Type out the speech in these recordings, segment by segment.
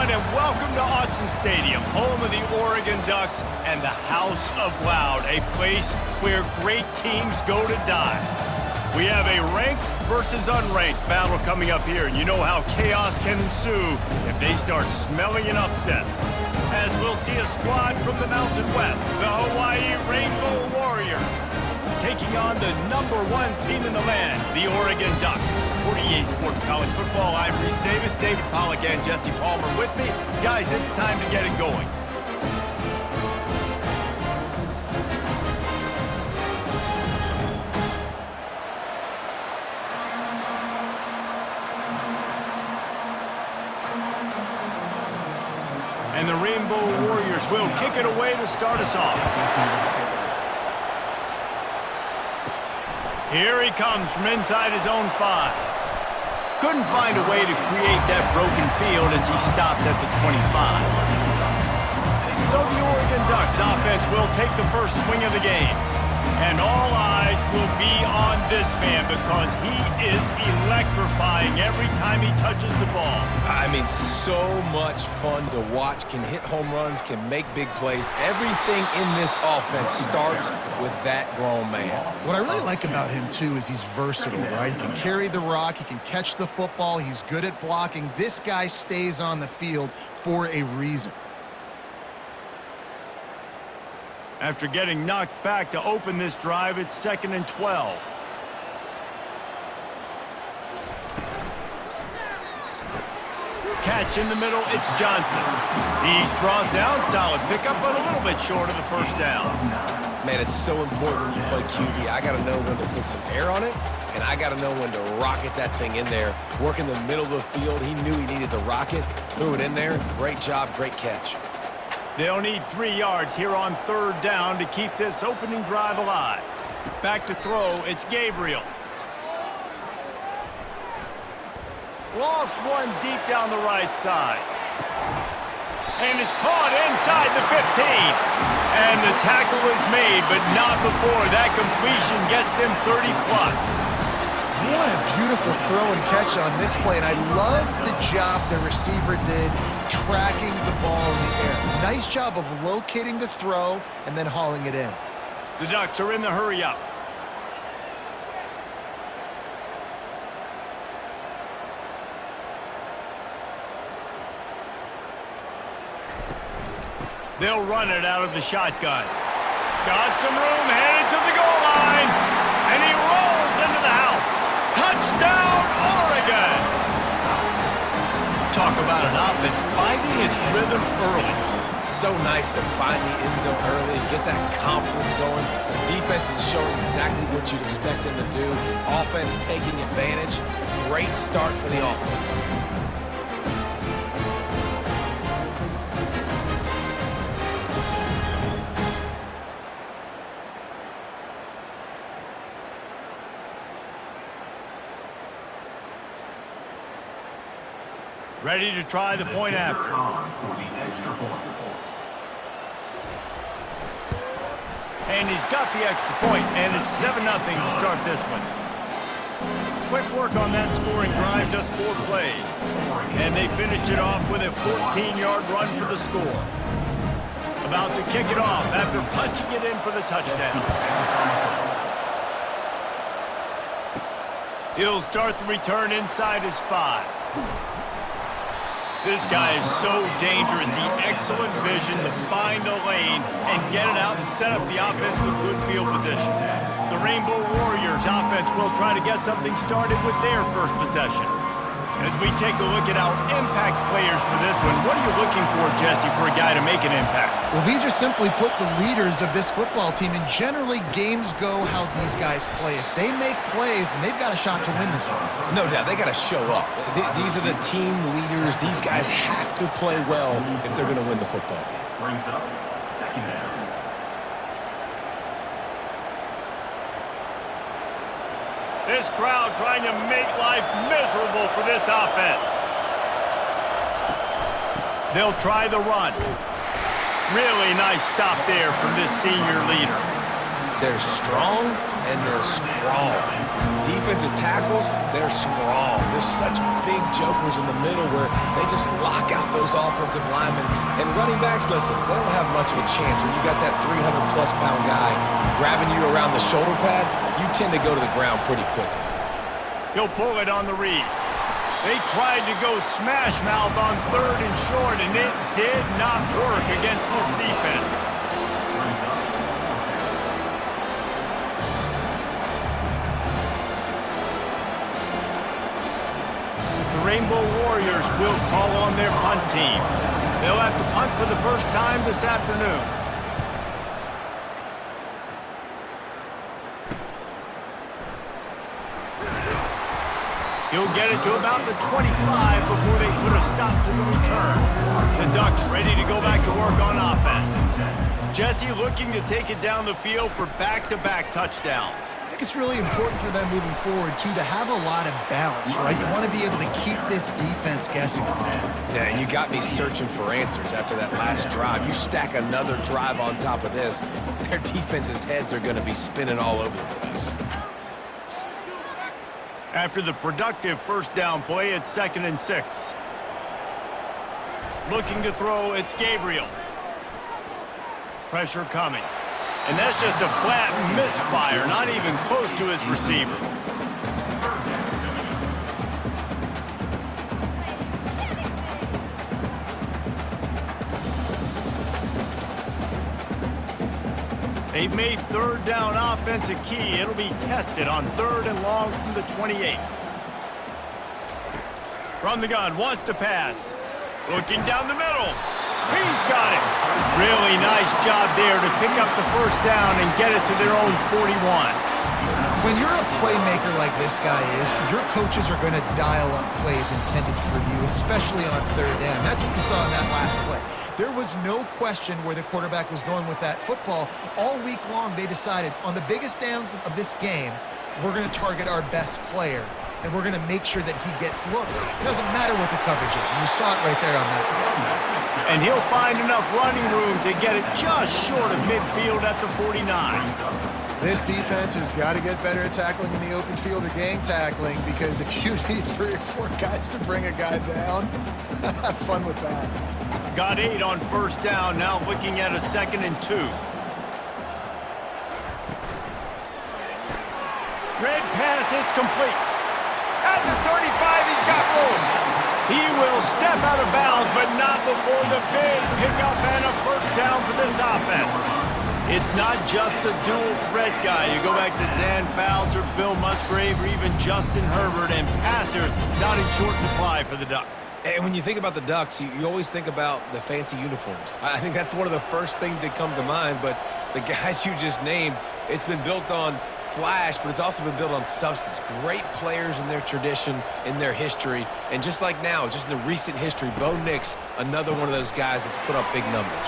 everyone, and welcome to Autzen Stadium, home of the Oregon Ducks and the House of Loud, a place where great teams go to die. We have a ranked versus unranked battle coming up here, and you know how chaos can ensue if they start smelling an upset. As we'll see a squad from the Mountain West, the Hawai'i Rainbow Warriors, taking on the #1 team in the land, the Oregon Ducks. 48 Sports College Football, I'm Reese Davis, David Pollack, and Jesse Palmer with me. Guys, it's time to get it going. And the Rainbow Warriors will kick it away to start us off. Here he comes from inside his own 5. Couldn't find a way to create that broken field as he stopped at the 25. So the Oregon Ducks offense will take the first swing of the game. And all eyes will be on this man because he is electrifying every time he touches the ball. I mean, so much fun to watch. Can hit home runs, can make big plays. Everything in this offense starts with that grown man. What I really like about him, too, is he's versatile, right? He can carry the rock, he can catch the football, he's good at blocking. This guy stays on the field for a reason. After getting knocked back to open this drive, it's 2nd and 12. Catch in the middle, it's Johnson. He's brought down, solid pickup, but a little bit short of the first down. Man, it's so important when you play QB. I got to know when to put some air on it, and I got to know when to rocket that thing in there. Work in the middle of the field. He knew he needed to rocket, threw it in there. Great job, great catch. They'll need 3 yards here on 3rd down to keep this opening drive alive. Back to throw, it's Gabriel. Lost one deep down the right side. And it's caught inside the 15. And the tackle is made, but not before that completion gets them 30+. What a beautiful throw and catch on this play, and I love the job the receiver did tracking the ball in the air. Nice job of locating the throw and then hauling it in. The Ducks are in the hurry-up. They'll run it out of the shotgun. Got some room, headed to the goal line, and he rolls into the house. Touchdown, Oregon! Talk about an offense finding its rhythm early. So nice to find the end zone early and get that confidence going. The defense is showing exactly what you'd expect them to do. Offense taking advantage. Great start for the offense. Ready to try the point after. And he's got the extra point, and it's 7-0 to start this one. Quick work on that scoring drive, just 4 plays. And they finished it off with a 14-yard run for the score. About to kick it off after punching it in for the touchdown. He'll start the return inside his 5. This guy is so dangerous. The excellent vision to find a lane and get it out and set up the offense with good field position. The Rainbow Warriors offense will try to get something started with their first possession. As we take a look at our impact players for this one, what are you looking for, Jesse, for a guy to make an impact? Well, these are simply put the leaders of this football team, and generally games go how these guys play. If they make plays, then they've got a shot to win this one. No doubt, they got to show up. These are the team leaders. These guys have to play well if they're going to win the football game. Brings up 2nd down. This crowd trying to make life miserable for this offense. They'll try the run. Really nice stop there from this senior leader. They're strong, and they're strong. Defensive tackles, they're strong. There's such big jokers in the middle where they just lock out those offensive linemen. And running backs, listen, they don't have much of a chance. When you got that 300-plus pound guy grabbing you around the shoulder pad, you tend to go to the ground pretty quickly. He'll pull it on the read. They tried to go smash mouth on 3rd and short, and it did not work against this defense. The Rainbow Warriors will call on their punt team. They'll have to punt for the first time this afternoon. He'll get it to about the 25 before they put a stop to the return. The Ducks ready to go back to work on offense. Jesse looking to take it down the field for back-to-back touchdowns. I think it's really important for them moving forward, too, to have a lot of balance, right? You want to be able to keep this defense guessing. Yeah, and you got me searching for answers after that last drive. You stack another drive on top of this, their defense's heads are going to be spinning all over the place. After the productive first down play, it's 2nd and 6. Looking to throw, it's Gabriel. Pressure coming. And that's just a flat misfire, not even close to his receiver. They've made 3rd down offense a key. It'll be tested on 3rd and long from the 28. From the gun, wants to pass. Looking down the middle. He's got it. Really nice job there to pick up the first down and get it to their own 41. When you're a playmaker like this guy is, your coaches are going to dial up plays intended for you, especially on 3rd down. That's what we saw in that last play. There was no question where the quarterback was going with that football. All week long, they decided on the biggest downs of this game, we're going to target our best player, and we're going to make sure that he gets looks. It doesn't matter what the coverage is, and you saw it right there on that play. And he'll find enough running room to get it just short of midfield at the 49. This defense has got to get better at tackling in the open field or gang tackling, because if you need 3 or 4 guys to bring a guy down, have fun with that. Got 8 on first down, now looking at a 2nd and 2. Red pass, it's complete. At the 35, he's got room. He will step out of bounds, but not before the big pickup and a first down for this offense. It's not just the dual threat guy. You go back to Dan Fouts or Bill Musgrave or even Justin Herbert, and passers not in short supply for the Ducks. And when you think about the Ducks, you always think about the fancy uniforms. I think that's one of the first things that come to mind, but the guys you just named, it's been built on flash, but it's also been built on substance. Great players in their tradition, in their history, and just like now, just in the recent history, Bo Nix, another one of those guys that's put up big numbers.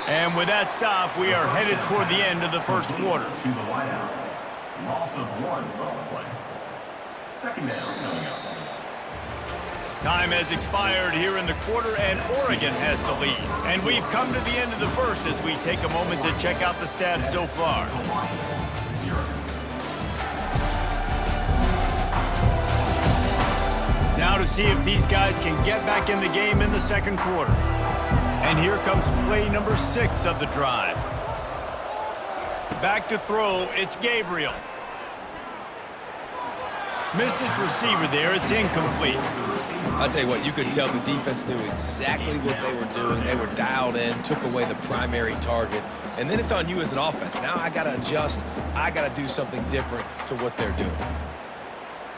And with that stop, we are headed toward the end of the first quarter. To the wideout. Loss of 1 on the play. 2nd down coming up. Time has expired here in the quarter, and Oregon has the lead. And we've come to the end of the first as we take a moment to check out the stats so far. Now to see if these guys can get back in the game in the second quarter. And here comes play number 6 of the drive. Back to throw, it's Gabriel. Missed his receiver there, it's incomplete. I'll tell you what, you could tell the defense knew exactly what they were doing. They were dialed in, took away the primary target, and then it's on you as an offense. Now I got to adjust. I got to do something different to what they're doing.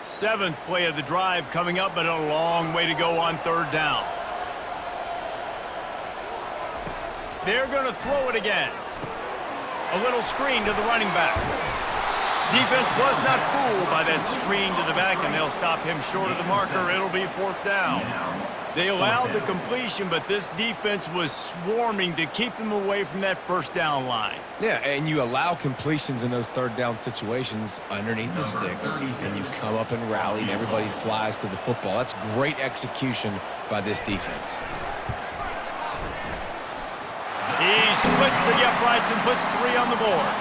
7th play of the drive coming up, but a long way to go on 3rd down. They're going to throw it again. A little screen to the running back. Defense was not fooled by that screen to the back, and they'll stop him short of the marker. It'll be 4th down. They allowed the completion, but this defense was swarming to keep them away from that first down line. Yeah, and you allow completions in those 3rd down situations underneath the sticks, and you come up and rally, and everybody flies to the football. That's great execution by this defense. He splits the uprights and puts 3 on the board.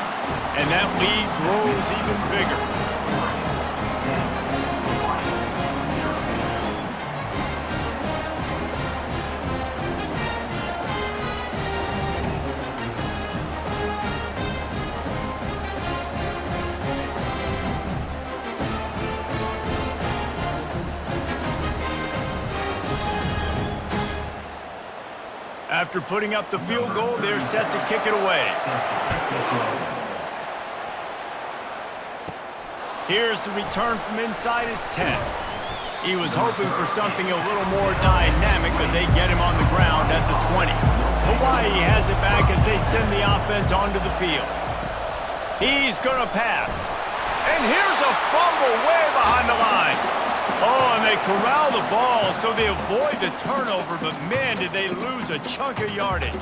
And that lead grows even bigger. After putting up the field goal, they're set to kick it away. Here's the return from inside his 10. He was hoping for something a little more dynamic, but they get him on the ground at the 20. Hawaii has it back as they send the offense onto the field. He's going to pass. And here's a fumble way behind the line. Oh, and they corral the ball so they avoid the turnover, but man, did they lose a chunk of yardage.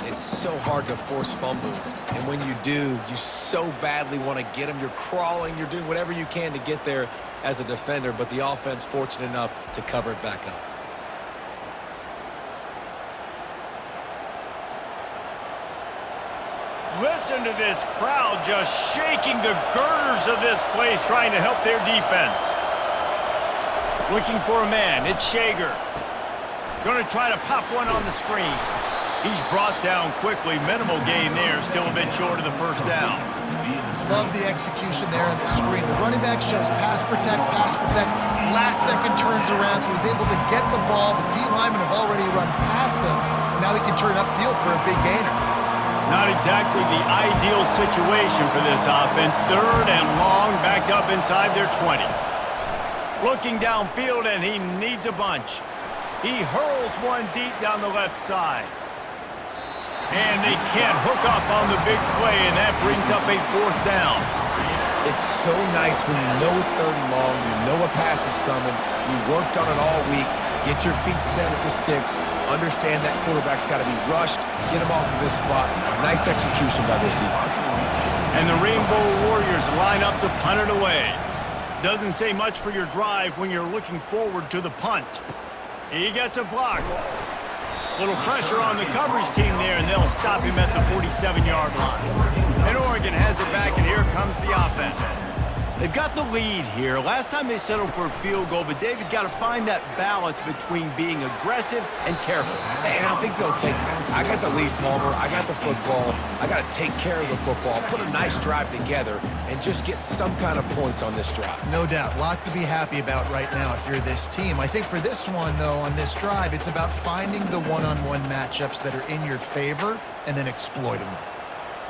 It's so hard to force fumbles, and when you do, you so badly want to get them. You're crawling, you're doing whatever you can to get there as a defender, but the offense fortunate enough to cover it back up. Listen to this crowd just shaking the girders of this place, trying to help their defense. Looking for a man, it's Shager. Going to try to pop one on the screen. He's brought down quickly. Minimal gain there, still a bit short of the first down. Love the execution there on the screen. The running back shows pass protect, last second turns around, so he's able to get the ball. The D linemen have already run past him. Now he can turn upfield for a big gainer. Not exactly the ideal situation for this offense. 3rd and long, backed up inside their 20. Looking downfield, and he needs a bunch. He hurls one deep down the left side. And they can't hook up on the big play, and that brings up a 4th down. It's so nice when you know it's 3rd and long, you know a pass is coming, you worked on it all week, get your feet set at the sticks, understand that quarterback's got to be rushed, get him off of this spot. Nice execution by this defense. And the Rainbow Warriors line up to punt it away. Doesn't say much for your drive when you're looking forward to the punt. He gets a block. Little pressure on the coverage team there, and they'll stop him at the 47-yard line. And Oregon has it back, and here comes the offense. They've got the lead here. Last time they settled for a field goal, but David got to find that balance between being aggressive and careful. And I think they'll take that. I got the lead, Palmer. I got the football. I got to take care of the football, put a nice drive together, and just get some kind of points on this drive. No doubt. Lots to be happy about right now if you're this team. I think for this one, though, on this drive, it's about finding the one-on-one matchups that are in your favor and then exploiting them.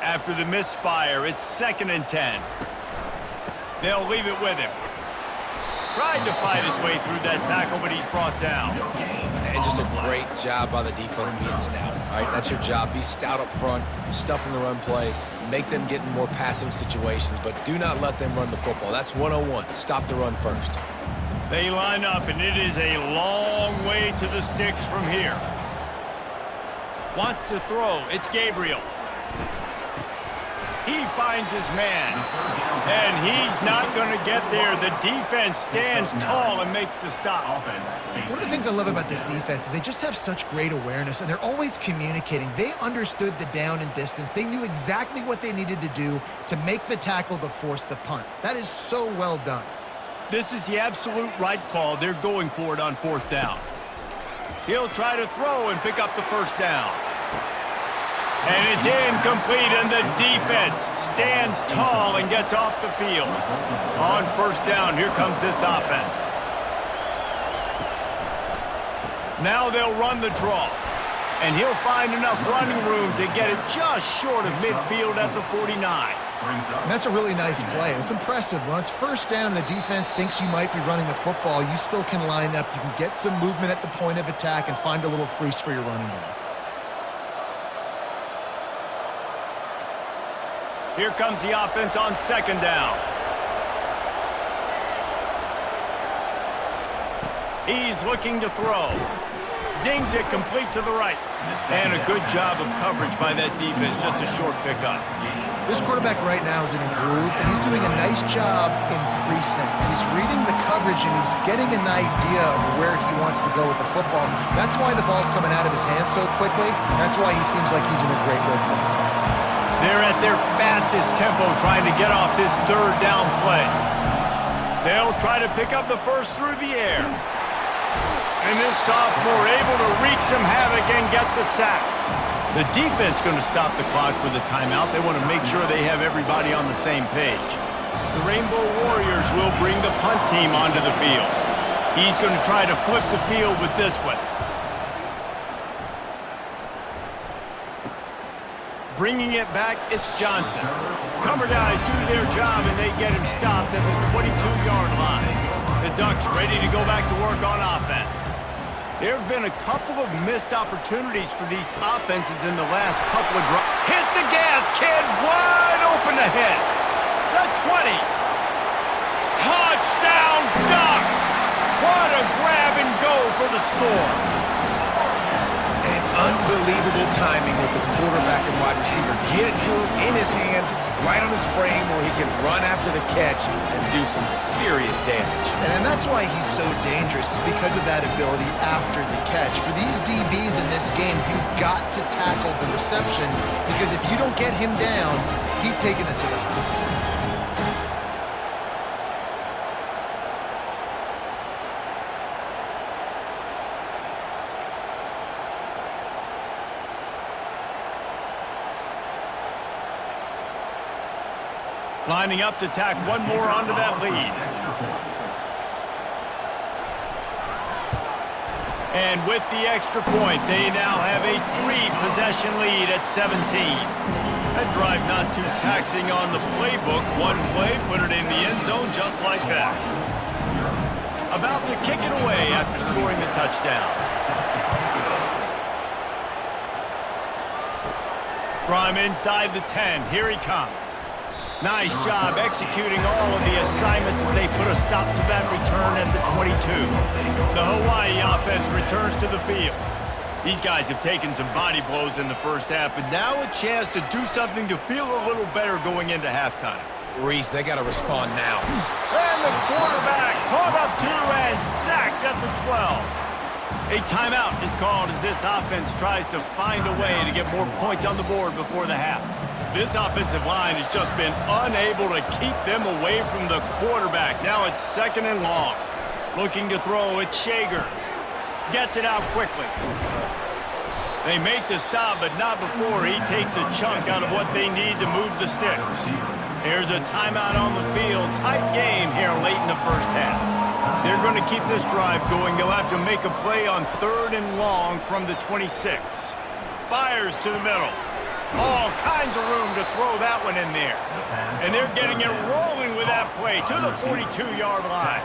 After the misfire, it's 2nd and 10. They'll leave it with him. Tried to fight his way through that tackle, but he's brought down. And just a great job by the defense being stout, right? That's your job. Be stout up front, stuff in the run play, make them get in more passing situations, but do not let them run the football. That's 101. Stop the run first. They line up, and it is a long way to the sticks from here. Wants to throw. It's Gabriel. He finds his man, and he's not going to get there. The defense stands tall and makes the stop. One of the things I love about this defense is they just have such great awareness, and they're always communicating. They understood the down and distance. They knew exactly what they needed to do to make the tackle to force the punt. That is so well done. This is the absolute right call. They're going for it on 4th down. He'll try to throw and pick up the first down. And it's incomplete, and the defense stands tall and gets off the field. On 1st down, here comes this offense. Now they'll run the draw, and he'll find enough running room to get it just short of midfield at the 49. And that's a really nice play. It's impressive. When it's 1st down and the defense thinks you might be running the football, you still can line up. You can get some movement at the point of attack and find a little crease for your running back. Here comes the offense on 2nd down. He's looking to throw. zings it complete to the right. And a good job of coverage by that defense, just a short pickup. This quarterback right now is in a groove, and he's doing a nice job in pre-snap. He's reading the coverage, and he's getting an idea of where he wants to go with the football. That's why the ball's coming out of his hands so quickly. That's why he seems like he's in a great rhythm. They're at their fastest tempo trying to get off this third down play. They'll try to pick up the first through the air. And this sophomore able to wreak some havoc and get the sack. The defense going to stop the clock with a timeout. They want to make sure they have everybody on the same page. The Rainbow Warriors will bring the punt team onto the field. He's going to try to flip the field with this one. Bringing it back, it's Johnson. Cover guys do their job, and they get him stopped at the 22-yard line. The Ducks ready to go back to work on offense. There have been a couple of missed opportunities for these offenses in the last couple of drives. Hit the gas, kid! Wide open ahead. The 20. Touchdown, Ducks! What a grab and go for the score. And unbelievable timing with the quarterback and wide receiver. Get it to him in his hands, right on his frame where he can run after the catch and do some serious damage. And that's why he's so dangerous, because of that ability after the catch. For these DBs in this game, you've got to tackle the reception, because if you don't get him down, he's taking it to the house. Lining up to tack one more onto that lead. And with the extra point, they now have a 3-possession lead at 17. That drive not too taxing on the playbook. One play, put it in the end zone just like that. About to kick it away after scoring the touchdown. From inside the 10, here he comes. Nice job executing all of the assignments as they put a stop to that return at the 22. The Hawai'i offense returns to the field. These guys have taken some body blows in the first half, but now a chance to do something to feel a little better going into halftime. Reese, they got to respond now. And the quarterback caught up to and sacked at the 12. A timeout is called as this offense tries to find a way to get more points on the board before the half. This offensive line has just been unable to keep them away from the quarterback. Now it's 2nd and long. Looking to throw, it's Shager. Gets it out quickly. They make the stop, but not before he takes a chunk out of what they need to move the sticks. Here's a timeout on the field. Tight game here late in the first half. If they're going to keep this drive going, they'll have to make a play on 3rd and long from the 26. Fires to the middle. All kinds of room to throw that one in there. And they're getting it rolling with that play to the 42-yard line.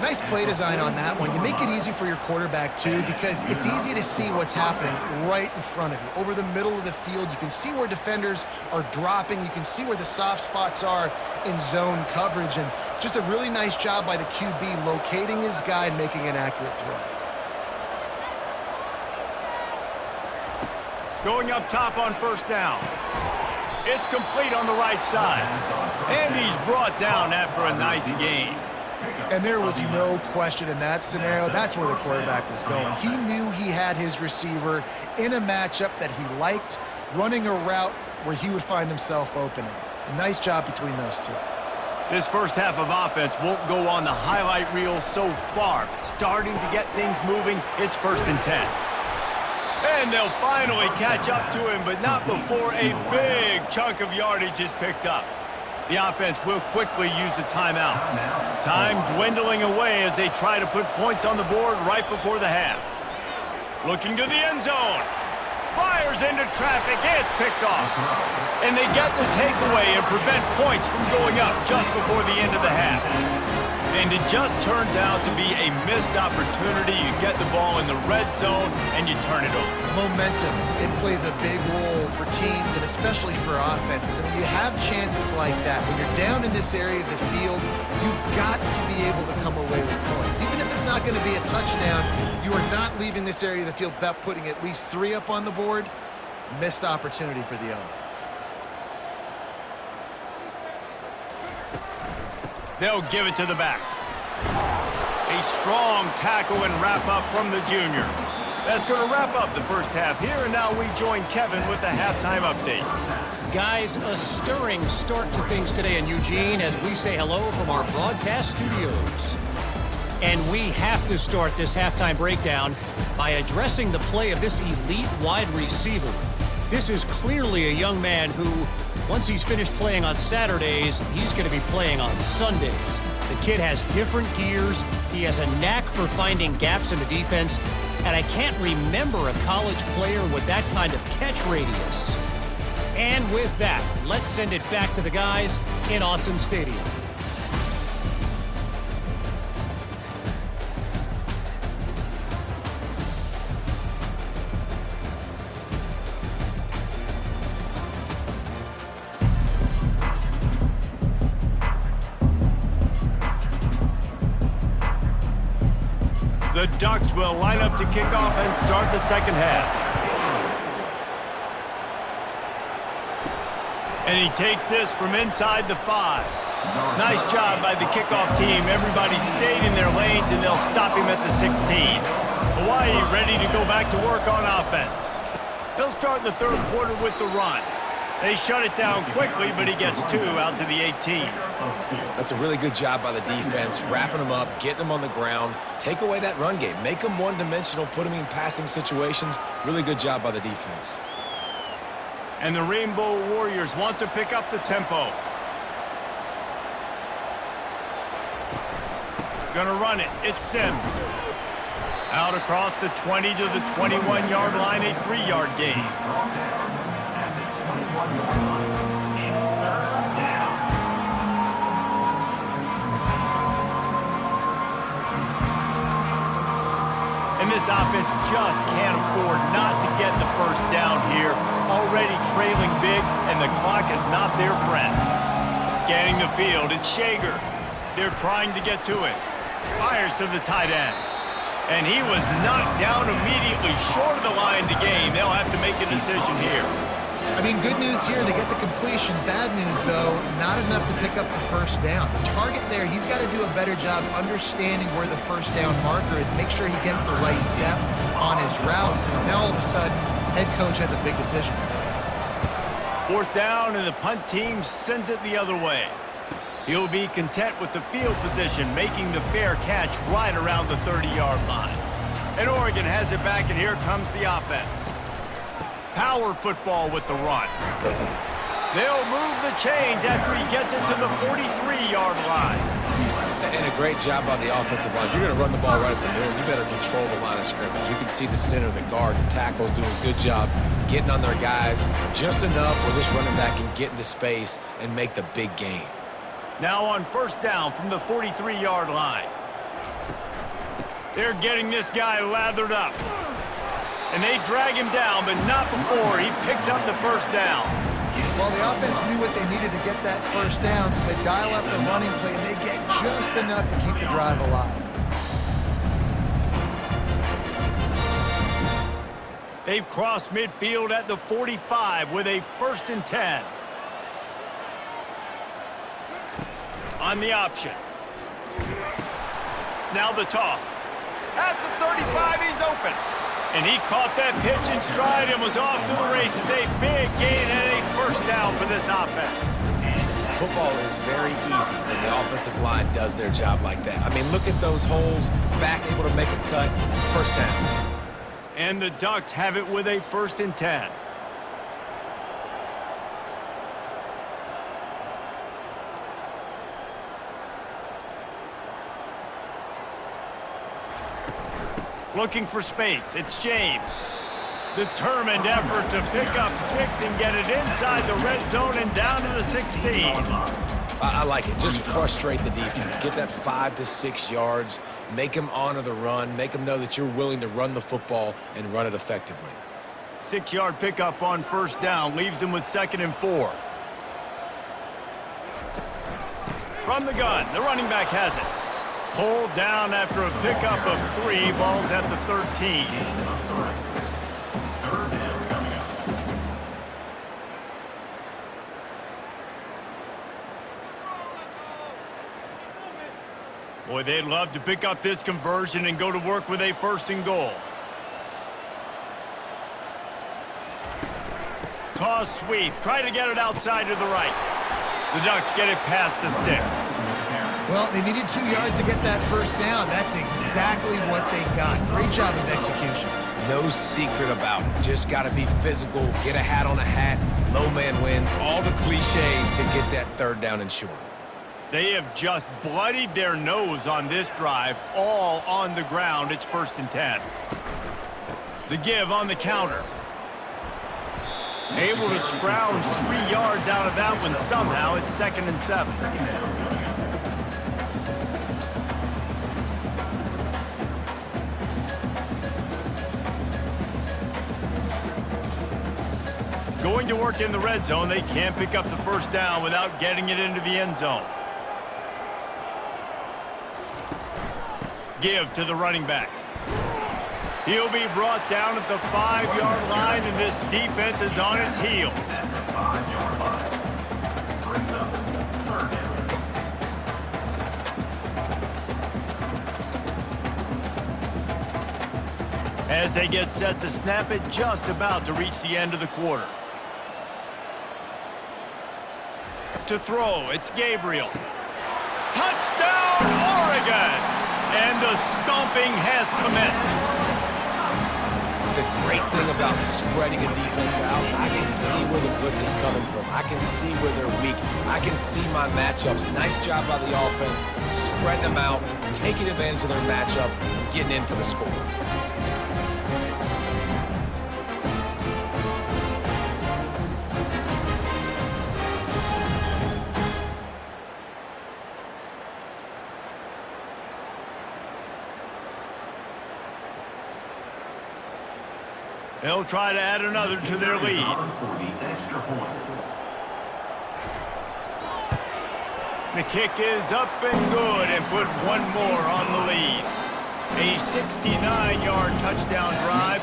Nice play design on that one. You make it easy for your quarterback, too, because it's easy to see what's happening right in front of you. Over the middle of the field, you can see where defenders are dropping. You can see where the soft spots are in zone coverage. And just a really nice job by the QB locating his guy and making an accurate throw. Going up top on 1st down. It's complete on the right side. And he's brought down after a nice gain. And there was no question in that scenario. That's where the quarterback was going. He knew he had his receiver in a matchup that he liked, running a route where he would find himself opening. Nice job between those two. This first half of offense won't go on the highlight reel so far, but starting to get things moving, it's 1st and 10. And they'll finally catch up to him, but not before a big chunk of yardage is picked up. The offense will quickly use a timeout. Time dwindling away as they try to put points on the board right before the half. Looking to the end zone. Fires into traffic. It's picked off. And they get the takeaway and prevent points from going up just before the end of the half. And it just turns out to be a missed opportunity. You get the ball in the red zone, and you turn it over. Momentum, it plays a big role for teams and especially for offenses. And when you have chances like that, when you're down in this area of the field, you've got to be able to come away with points. Even if it's not going to be a touchdown, you are not leaving this area of the field without putting at least 3 up on the board. Missed opportunity for the O. They'll give it to the back. A strong tackle and wrap up from the junior. That's going to wrap up the first half here, and now we join Kevin with the halftime update. Guys, a stirring start to things today in Eugene as we say hello from our broadcast studios. And we have to start this halftime breakdown by addressing the play of this elite wide receiver. This is clearly a young man who, once he's finished playing on Saturdays, he's going to be playing on Sundays. The kid has different gears. He has a knack for finding gaps in the defense. And I can't remember a college player with that kind of catch radius. And with that, let's send it back to the guys in Autzen Stadium. The Ducks will line up to kick off and start the second half. And he takes this from inside the 5. Nice job by the kickoff team. Everybody stayed in their lanes, and they'll stop him at the 16. Hawaii ready to go back to work on offense. They'll start the third quarter with the run. They shut it down quickly, but he gets 2 out to the 18. That's a really good job by the defense, wrapping them up, getting them on the ground. Take away that run game. Make them one-dimensional, put them in passing situations. Really good job by the defense. And the Rainbow Warriors want to pick up the tempo. Gonna run it. It's Sims. Out across the 20 to the 21-yard line, a 3-yard gain. And this offense just can't afford not to get the first down here. Already trailing big, and the clock is not their friend. Scanning the field, it's Shager. They're trying to get to it. Fires to the tight end. And he was knocked down immediately short of the line to gain. They'll have to make a decision here. I mean, good news here, they get the completion. Bad news, though, not enough to pick up the first down. The target there, he's got to do a better job understanding where the first down marker is, make sure he gets the right depth on his route. Now, all of a sudden, head coach has a big decision. Fourth down, and the punt team sends it the other way. He'll be content with the field position, making the fair catch right around the 30-yard line. And Oregon has it back, and here comes the offense. Power football with the run. They'll move the chains after he gets it to the 43-yard line. And a great job on the offensive line. You're going to run the ball right at the middle. You better control the line of scrimmage. You can see the center, the guard, the tackles doing a good job getting on their guys. Just enough where this running back can get into space and make the big gain. Now on first down from the 43-yard line. They're getting this guy lathered up. And they drag him down, but not before he picks up the first down. Well, the offense knew what they needed to get that first down, so they dial up the running play, and they get just enough to keep the drive alive. They've crossed midfield at the 45 with a 1st and 10. On the option. Now the toss. At the 35, he's open. And he caught that pitch in stride and was off to the races. A big gain and a first down for this offense. Football is very easy when the offensive line does their job like that. I mean, look at those holes, back able to make a cut, first down. And the Ducks have it with a 1st and 10. Looking for space, it's James. Determined effort to pick up 6 and get it inside the red zone and down to the 16. I like it. Just frustrate the defense. Get that 5 to 6 yards. Make them honor the run. Make them know that you're willing to run the football and run it effectively. 6-yard pickup on first down leaves them with 2nd and 4. From the gun, the running back has it. Pulled down after a pickup of 3. Ball's at the 13. Third down coming up. Boy, they'd love to pick up this conversion and go to work with a 1st and goal. Toss sweep. Try to get it outside to the right. The Ducks get it past the sticks. Well, they needed 2 yards to get that first down. That's exactly what they got. Great job of execution. No secret about it. Just got to be physical, get a hat on a hat, low man wins, all the cliches to get that 3rd down and short. They have just bloodied their nose on this drive, all on the ground. It's 1st and 10. The give on the counter. Able to scrounge 3 yards out of that one somehow. It's 2nd and 7. Going to work in the red zone. They can't pick up the first down without getting it into the end zone. Give to the running back. He'll be brought down at the 5-yard line, and this defense is on its heels. At the 5-yard line. Brings up 3rd down. As they get set to snap it, just about to reach the end of the quarter. To throw, it's Gabriel. Touchdown, Oregon! And the stomping has commenced. The great thing about spreading a defense out, I can see where the blitz is coming from. I can see where they're weak. I can see my matchups. Nice job by the offense. Spread them out, taking advantage of their matchup, and getting in for the score. They'll try to add another to their lead. For the extra point. The kick is up and good and put one more on the lead. A 69-yard touchdown drive,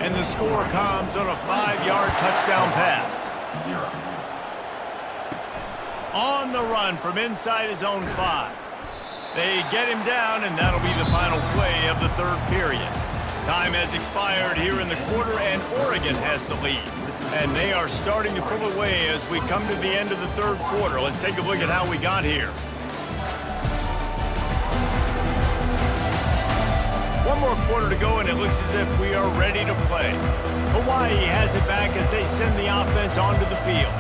and the score comes on a 5-yard touchdown pass. 0. On the run from inside his own 5. They get him down, and that'll be the final play of the 3rd period. Time has expired here in the quarter, and Oregon has the lead. And they are starting to pull away as we come to the end of the 3rd quarter. Let's take a look at how we got here. One more quarter to go, and it looks as if we are ready to play. Hawaii has it back as they send the offense onto the field.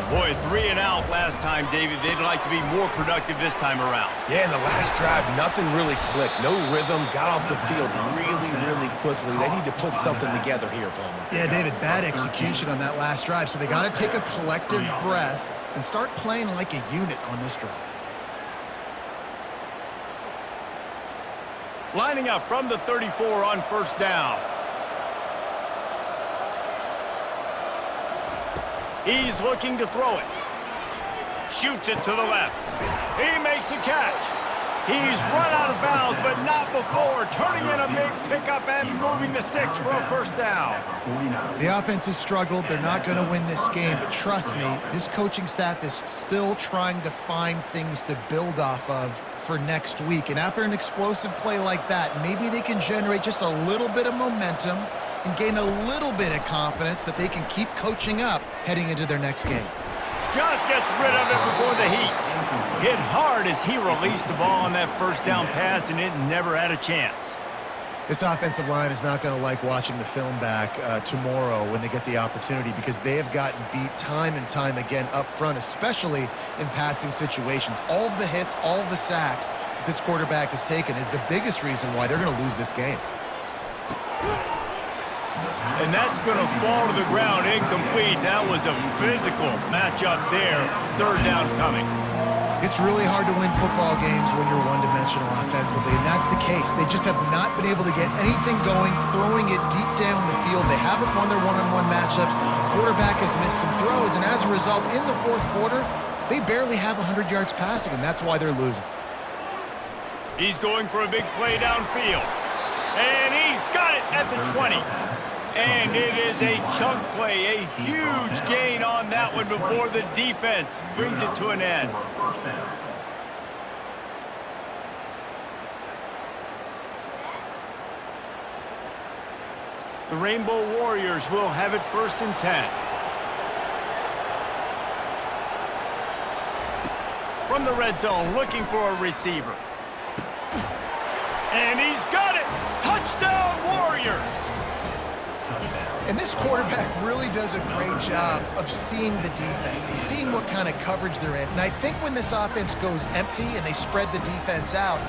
Boy, 3 and out last time, David. They'd like to be more productive this time around. Yeah, in the last drive, nothing really clicked. No rhythm, got off the field really quickly. They need to put something together here, Palmer. Yeah, David, bad execution on that last drive, so they got to take a collective breath and start playing like a unit on this drive. Lining up from the 34 on first down. He's looking to throw it. Shoots it to the left. He makes a catch. He's run out of bounds, but not before turning in a big pickup and moving the sticks for a first down. The offense has struggled. They're not going to win this game, but trust me, this coaching staff is still trying to find things to build off of for next week. And after an explosive play like that, maybe they can generate just a little bit of momentum and gain a little bit of confidence that they can keep coaching up heading into their next game. Just gets rid of it before the heat. Hit hard as he released the ball on that first down pass, and it never had a chance. This offensive line is not going to like watching the film back tomorrow when they get the opportunity, because they have gotten beat time and time again up front, especially in passing situations. All of the hits, all of the sacks that this quarterback has taken is the biggest reason why they're going to lose this game. And that's going to fall to the ground incomplete. That was a physical matchup there. Third down coming. It's really hard to win football games when you're one-dimensional offensively, and that's the case. They just have not been able to get anything going, throwing it deep down the field. They haven't won their one-on-one matchups. Quarterback has missed some throws, and as a result, in the fourth quarter, they barely have 100 yards passing, and that's why they're losing. He's going for a big play downfield. And he's got it at the 20. And it is a chunk play, a huge gain on that one before the defense brings it to an end. The Rainbow Warriors will have it 1st and 10. From the red zone, looking for a receiver. And he's got it! Touchdown, Warriors! And this quarterback really does a great job of seeing the defense and seeing what kind of coverage they're in. And I think when this offense goes empty and they spread the defense out,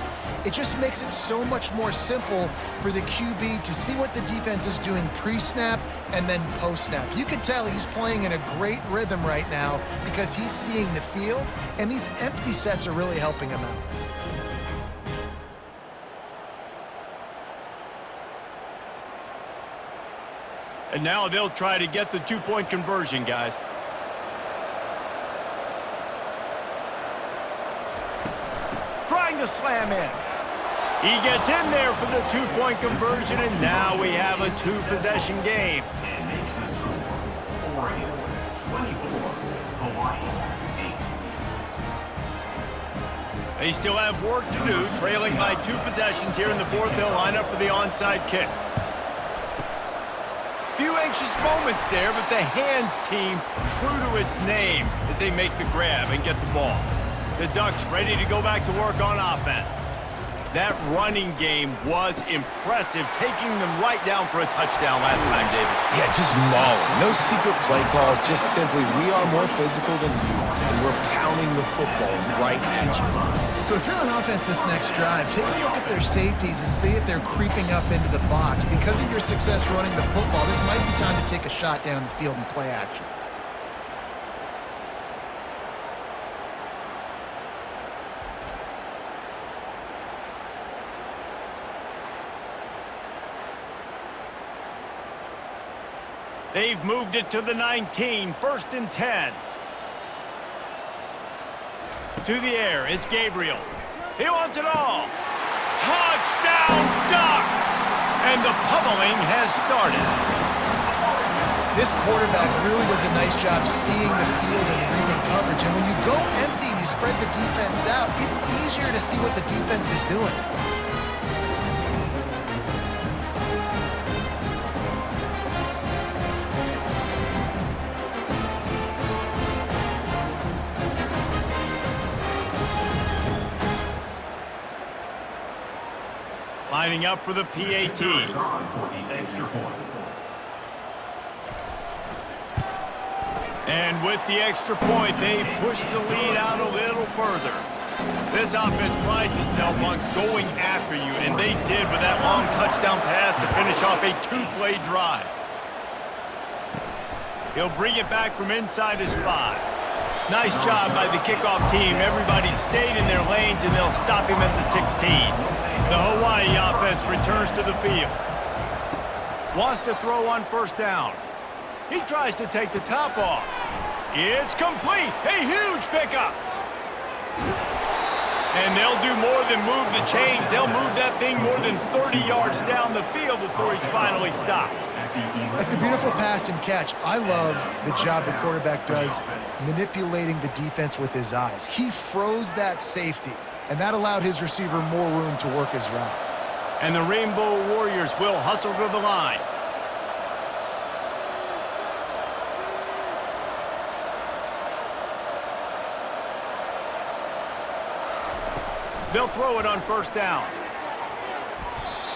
it just makes it so much more simple for the QB to see what the defense is doing pre-snap and then post-snap. You can tell he's playing in a great rhythm right now because he's seeing the field, and these empty sets are really helping him out. And now they'll try to get the two-point conversion, guys. Trying to slam in. He gets in there for the two-point conversion, and now we have a two-possession game. And makes the score. Oregon 24, Hawaii 8. They still have work to do, trailing by 2 possessions here in the fourth. They'll line up for the onside kick. Few anxious moments there, but the hands team true to its name as they make the grab and get the ball. The Ducks ready to go back to work on offense. That running game was impressive, taking them right down for a touchdown last time, David. Yeah, just mauling. No secret play calls, just simply we are more physical than you, and we're pounding the football right at you. So if you're on offense this next drive, take a look at their safeties and see if they're creeping up into the box. Because of your success running the football, this might be time to take a shot down the field and play action. They've moved it to the 19, 1st and 10. To the air, it's Gabriel. He wants it all. Touchdown, Ducks! And the pummeling has started. This quarterback really does a nice job seeing the field and reading coverage. And when you go empty and you spread the defense out, it's easier to see what the defense is doing. Lining up for the PAT. Is on for the extra point. And with the extra point, they push the lead out a little further. This offense prides itself on going after you, and they did with that long touchdown pass to finish off a 2-play drive. He'll bring it back from inside his 5. Nice job by the kickoff team. Everybody stayed in their lanes, and they'll stop him at the 16. The Hawaii offense returns to the field. Wants to throw on 1st down. He tries to take the top off. It's complete. A huge pickup. And they'll do more than move the chains. They'll move that thing more than 30 yards down the field before he's finally stopped. That's a beautiful pass and catch. I love the job the quarterback does manipulating the defense with his eyes. He froze that safety, and that allowed his receiver more room to work his route. And the Rainbow Warriors will hustle to the line. They'll throw it on 1st down.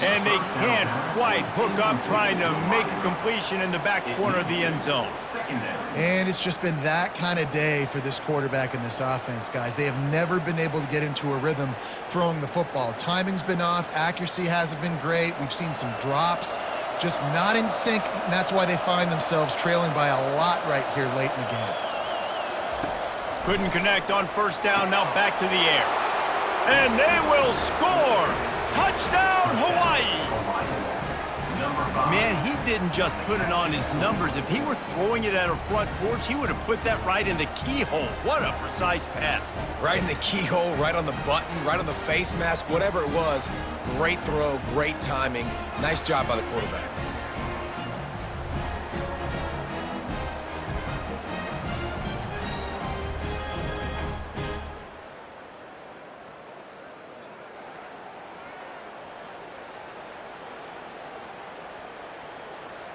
And they can't quite hook up trying to make a completion in the back corner of the end zone. And it's just been that kind of day for this quarterback and this offense, guys. They have never been able to get into a rhythm throwing the football. Timing's been off. Accuracy hasn't been great. We've seen some drops, just not in sync, and that's why they find themselves trailing by a lot right here late in the game. Couldn't connect on first down, now back to the air. And they will score! Touchdown, Hawaii! Man, he didn't just put it on his numbers. If he were throwing it at a front porch, he would have put that right in the keyhole. What a precise pass. Right in the keyhole, right on the button, right on the face mask, whatever it was. Great throw, great timing. Nice job by the quarterback.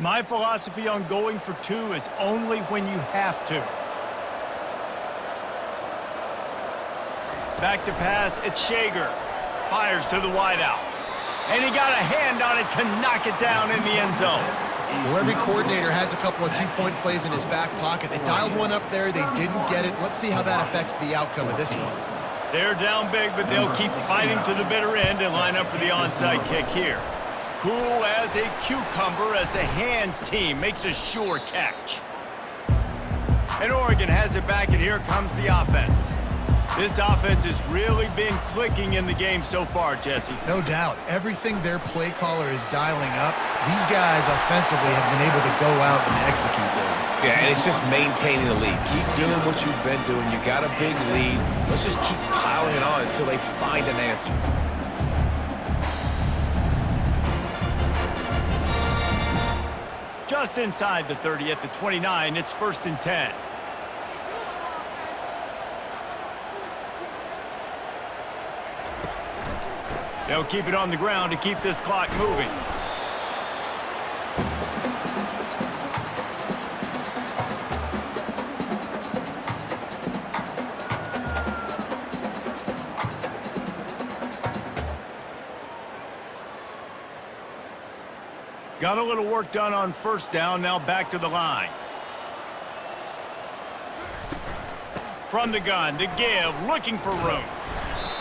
My philosophy on going for two is only when you have to. Back to pass, it's Shager. Fires to the wideout. And he got a hand on it to knock it down in the end zone. Well, every coordinator has a couple of two-point plays in his back pocket. They dialed one up there, they didn't get it. Let's see how that affects the outcome of this one. They're down big, but they'll keep fighting to the bitter end and line up for the onside kick here. Cool as a cucumber as the hands team makes a sure catch. And Oregon has it back, and here comes the offense. This offense has really been clicking in the game so far, Jesse. No doubt. Everything their play caller is dialing up, these guys offensively have been able to go out and execute there. Yeah, and it's just maintaining the lead. Keep doing what you've been doing. You got a big lead. Let's just keep piling it on until they find an answer. Just inside the 30 at the 29, it's 1st and 10. They'll keep it on the ground to keep this clock moving. Got a little work done on first down, now back to the line. From the gun, the give, looking for room.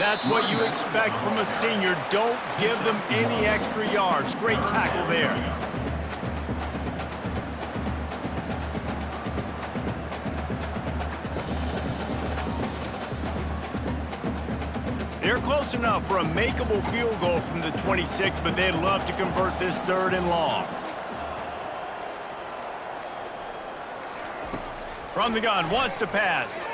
That's what you expect from a senior. Don't give them any extra yards. Great tackle there. They're close enough for a makeable field goal from the 26, but they'd love to convert this 3rd and long. From the gun, wants to pass.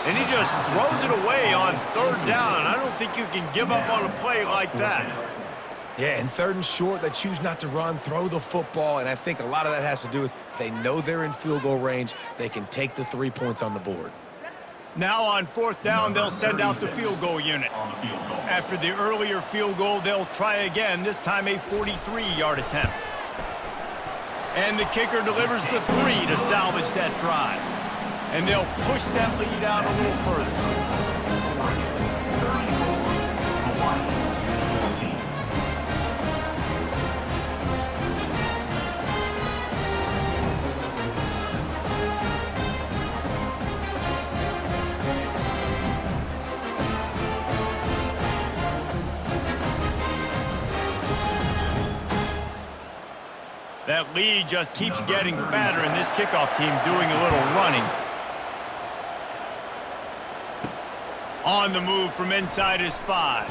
And he just throws it away on 3rd down. I don't think you can give up on a play like that. Yeah, and 3rd and short, they choose not to run, throw the football, and I think a lot of that has to do with they know they're in field goal range. They can take the 3 points on the board. Now on 4th down, they'll send out the field goal unit. After the earlier field goal, they'll try again, this time a 43-yard attempt. And the kicker delivers the 3 to salvage that drive. And they'll push that lead out a little further. That lead just keeps getting fatter, and this kickoff team doing a little running. On the move from inside his 5.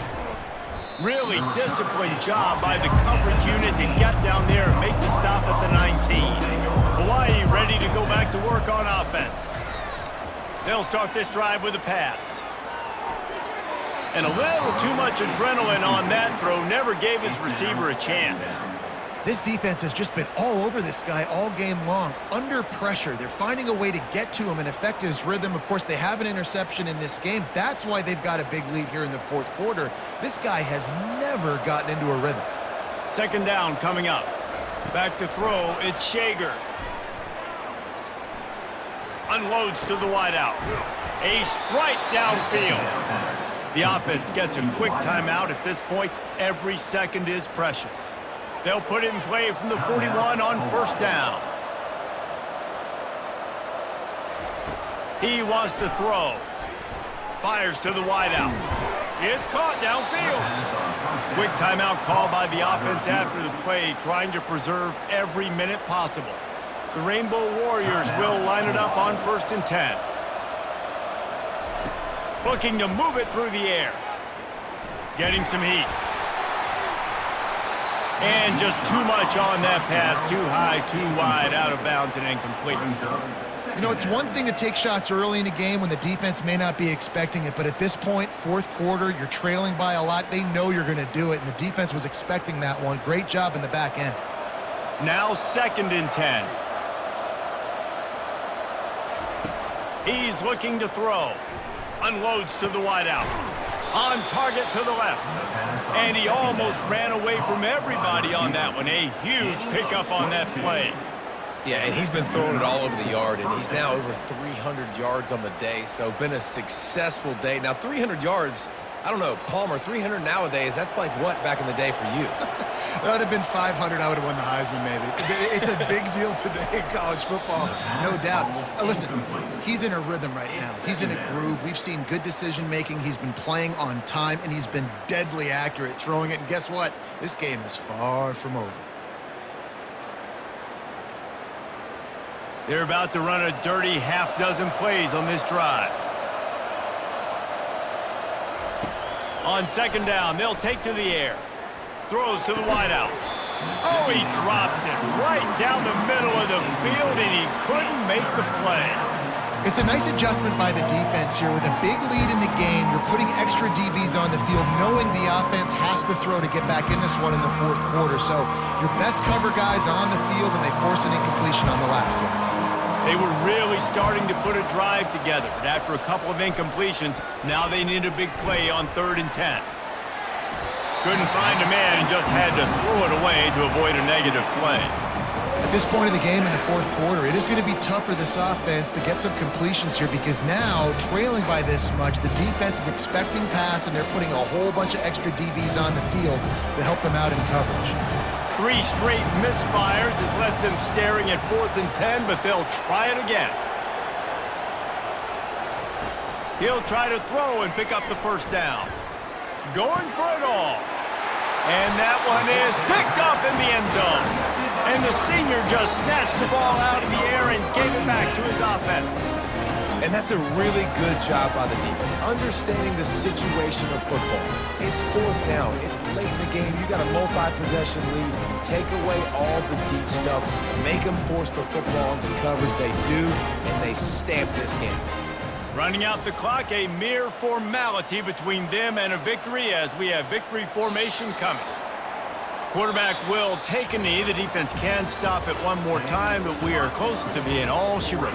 Really disciplined job by the coverage unit to get down there and make the stop at the 19. Hawaii ready to go back to work on offense. They'll start this drive with a pass. And a little too much adrenaline on that throw, never gave his receiver a chance. This defense has just been all over this guy all game long. Under pressure, they're finding a way to get to him and affect his rhythm. Of course, they have an interception in this game. That's why they've got a big lead here in the 4th quarter. This guy has never gotten into a rhythm. 2nd down coming up. Back to throw, it's Shager. Unloads to the wideout. A strike downfield. The offense gets a quick timeout at this point. Every second is precious. They'll put it in play from the 41 on 1st down. He wants to throw. Fires to the wideout. It's caught downfield. Quick timeout call by the offense after the play, trying to preserve every minute possible. The Rainbow Warriors will line it up on 1st and 10. Looking to move it through the air. Getting some heat. And just too much on that pass. Too high, too wide, out of bounds, and incomplete. You know, it's one thing to take shots early in a game when the defense may not be expecting it, but at this point, fourth quarter, you're trailing by a lot. They know you're going to do it, and the defense was expecting that one. Great job in the back end. Now 2nd and 10. He's looking to throw. Unloads to the wideout. On target to the left. And he almost ran away from everybody on that one. A huge pickup on that play. Yeah, and he's been throwing it all over the yard, and he's now over 300 yards on the day, so been a successful day. Now, 300 yards, I don't know, Palmer, 300 nowadays, that's like what back in the day for you? That would have been 500. I would have won the Heisman, maybe. It's a big deal today in college football, no doubt. Listen, he's in a rhythm right now. He's in a groove. We've seen good decision-making. He's been playing on time, and he's been deadly accurate throwing it. And guess what? This game is far from over. They're about to run a dirty half-dozen plays on this drive. On 2nd down, they'll take to the air. Throws to the wideout. Oh, he drops it right down the middle of the field, and he couldn't make the play. It's a nice adjustment by the defense here. With a big lead in the game, you're putting extra DBs on the field, knowing the offense has to throw to get back in this one in the fourth quarter. So your best cover guys on the field, and they force an incompletion on the last one. They were really starting to put a drive together, but after a couple of incompletions, now they need a big play on 3rd and 10. Couldn't find a man and just had to throw it away to avoid a negative play. At this point in the game in the fourth quarter, it is going to be tough for this offense to get some completions here because now, trailing by this much, the defense is expecting pass and they're putting a whole bunch of extra DBs on the field to help them out in coverage. 3 straight misfires has left them staring at 4th and 10, but they'll try it again. He'll try to throw and pick up the 1st down. Going for it all. And that one is picked up in the end zone. And the senior just snatched the ball out of the air and gave it back to his offense. And that's a really good job by the defense, understanding the situation of football. It's 4th down. It's late in the game. You got a multi-possession lead. Take away all the deep stuff. Make them force the football into coverage. They do, and they stamp this game. Running out the clock, a mere formality between them and a victory as we have victory formation coming. Quarterback will take a knee. The defense can stop it one more time, but we are close to being all she wrote.